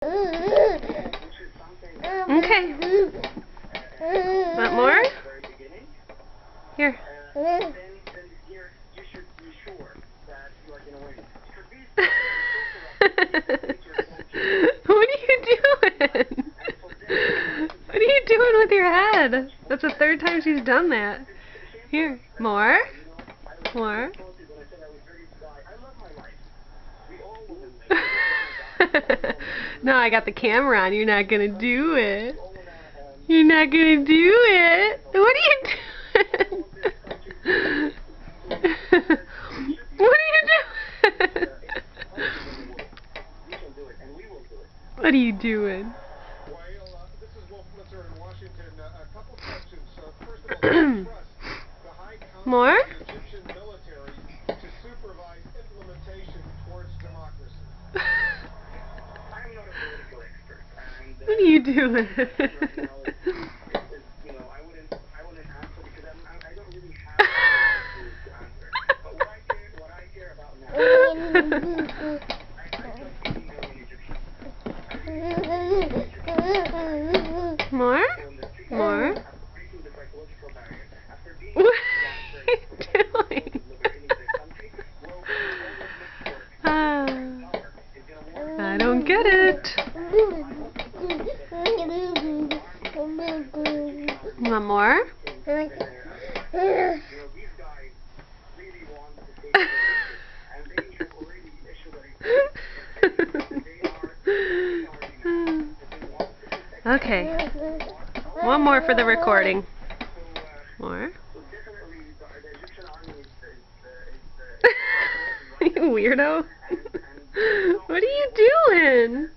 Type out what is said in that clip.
Okay. Want more? Here. What are you doing? What are you doing with your head? That's the third time she's done that. Here. More? More? No, I got the camera on. You're not gonna do it. You're not gonna do it. What are you doing? What are you doing? What are you doing? This is Wolf Blitzer in Washington. A couple questions. First of all, trust the High Council More? of the Egyptian military to supervise implementation towards democracy. I'm not a political expert. What are you doing? I wouldn't answer because I don't really have to answer. But what I care about now, More? More? What are you doing? I don't get it. Want more? Okay. One more for the recording. More? You weirdo. What are you doing?